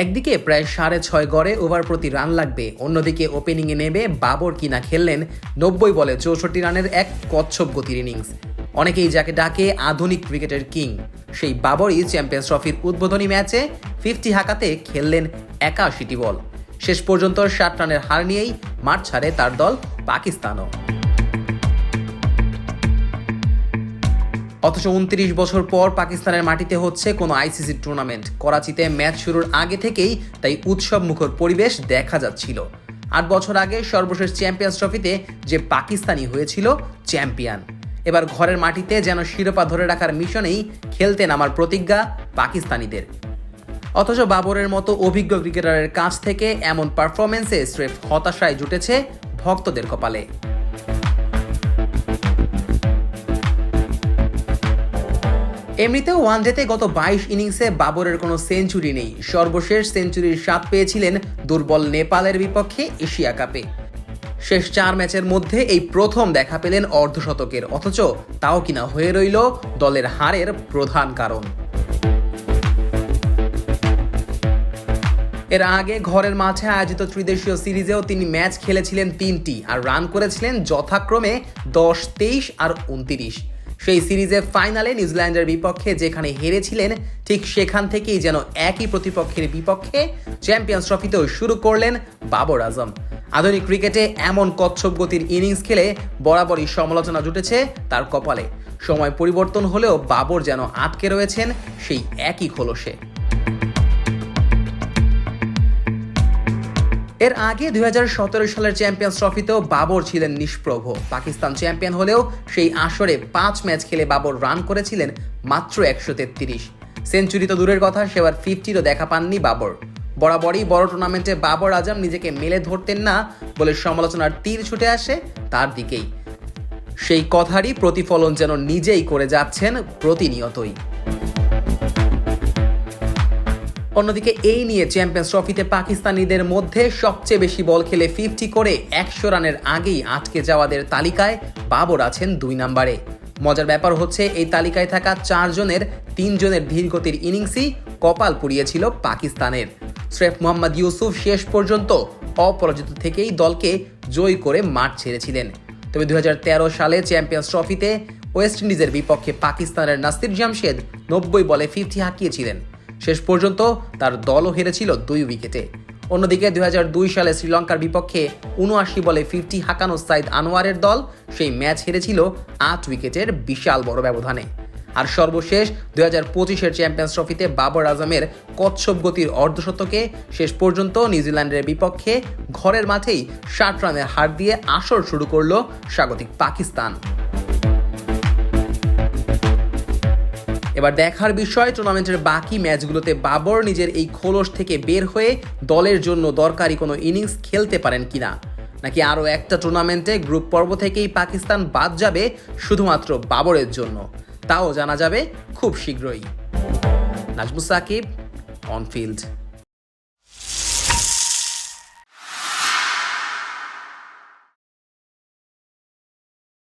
একদিকে প্রায় 6.5 গড়ে ওভার প্রতি রান লাগবে, অন্যদিকে ওপেনিংয়ে নেমে বাবর কিনা খেললেন 90 বলে 64 রানের এক কচ্ছপ গতির ইনিংস। অনেকেই যাকে ডাকে আধুনিক ক্রিকেটের কিং, সেই বাবরই চ্যাম্পিয়ন্স ট্রফির উদ্বোধনী ম্যাচে 50 হাঁকাতে খেললেন 81টি বল। শেষ পর্যন্ত 60 রানের হার নিয়েই মাঠ ছাড়ে তার দল পাকিস্তানও। অথচ 29 বছর পর পাকিস্তানের মাটিতে হচ্ছে কোনো আইসিসি টুর্নামেন্ট। করাচিতে ম্যাচ শুরুর আগে থেকেই তাই উৎসব মুখর পরিবেশ দেখা যাচ্ছিল। 8 বছর আগে সর্বশেষ চ্যাম্পিয়ন্স ট্রফিতে যে পাকিস্তানি হয়েছিল চ্যাম্পিয়ন, এবার ঘরের মাটিতে যেন শিরোপা ধরে রাখার মিশনেই খেলতে নামার প্রতিজ্ঞা পাকিস্তানিদের। অথচ বাবরের মতো অভিজ্ঞ ক্রিকেটারের কাছ থেকে এমন পারফরমেন্সে স্রেফ হতাশায় জুটেছে ভক্তদের কপালে। এমনিতেও ওয়ানডেতে গত 22 ইনিংসে বাবরের কোনো সেঞ্চুরি নেই। সর্বশেষ সেঞ্চুরির স্বাদ পেয়েছিলেন দুর্বল নেপালের বিপক্ষে এশিয়া কাপে। শেষ 4 ম্যাচের মধ্যে এই প্রথম দেখা পেলেন অর্ধশতকের, অথচ তাও কিনা হয়ে রইল দলের হারের প্রধান কারণ। এর আগে ঘরের মাঠে আয়োজিত ত্রিদেশীয় সিরিজেও তিনি ম্যাচ খেলেছিলেন 3টি আর রান করেছিলেন যথাক্রমে 10, 23 আর 29। সেই সিরিজে ফাইনালে নিউজিল্যান্ডের বিপক্ষে যেখানে হেরেছিলেন, ঠিক সেখান থেকেই যেন একই প্রতিপক্ষের বিপক্ষে চ্যাম্পিয়ন্স ট্রফিতেও শুরু করলেন বাবর আজম। আধুনিক ক্রিকেটে এমন কচ্ছপ গতির ইনিংস খেলে বরাবরই সমালোচনা জুটেছে তার কপালে। সময় পরিবর্তন হলেও বাবর যেন আটকে রয়েছেন সেই একই খোলসে। এর আগে 2017 সালের চ্যাম্পিয়ন্স ট্রফিতেও বাবর ছিলেন নিষ্প্রভ। পাকিস্তান চ্যাম্পিয়ন হলেও সেই আসরে 5 ম্যাচ খেলে বাবর রান করেছিলেন মাত্র 133। সেঞ্চুরি তো দূরের কথা, সেবার 50রও দেখা পাননি বাবর। বরাবরই বড় টুর্নামেন্টে বাবর আজম নিজেকে মেলে ধরতেন না বলে সমালোচনার তীর ছুটে আসে তার দিকেই। সেই কথারই প্রতিফলন যেন নিজেই করে যাচ্ছেন প্রতিনিয়তই। অন্যদিকে এই নিয়ে চ্যাম্পিয়ন্স ট্রফিতে পাকিস্তানিদের মধ্যে সবচেয়ে বেশি বল খেলে 50 করে 100 রানের আগেই আটকে যাওয়াদের তালিকায় বাবর আছেন 2 নম্বরে। মজার ব্যাপার হচ্ছে এই তালিকায় থাকা 4 জনের 3 জনের ধীরগতির ইনিংসই কপাল পুড়িয়েছিল পাকিস্তানের। স্রেফ মোহাম্মদ ইউসুফ শেষ পর্যন্ত অপরাজিত থেকেই দলকে জয় করে মাঠ ছেড়েছিলেন। তবে 2013 সালে চ্যাম্পিয়ন্স ট্রফিতে ওয়েস্ট ইন্ডিজের বিপক্ষে পাকিস্তানের নাসির জামশেদ 90 বলে 50 হাঁকিয়েছিলেন। শেষ পর্যন্ত তার দলও হেরেছিল 2 উইকেটে। অন্যদিকে 2002 সালে শ্রীলঙ্কার বিপক্ষে 79 বলে 50 হাঁকানো সাইদ আনোয়ারের দল সেই ম্যাচ হেরেছিল 8 উইকেটের বিশাল বড় ব্যবধানে। আর সর্বশেষ 2025-এর চ্যাম্পিয়ন্স ট্রফিতে বাবর আজমের কচ্ছপ গতির অর্ধশতকে শেষ পর্যন্ত নিউজিল্যান্ডের বিপক্ষে ঘরের মাঠেই 60 রানের হার দিয়ে আসর শুরু করল স্বাগতিক পাকিস্তান। এবার দেখার বিষয় টুর্নামেন্টের বাকি ম্যাচগুলোতে বাবর নিজের এই খোলস থেকে বের হয়ে দলের জন্য দরকারি কোনো ইনিংস খেলতে পারেন কিনা, নাকি আরও একটা টুর্নামেন্টে গ্রুপ পর্ব থেকেই পাকিস্তান বাদ যাবে শুধুমাত্র বাবরের জন্য, তাও জানা যাবে খুব শীঘ্রই। Nazmus Sakib, on field.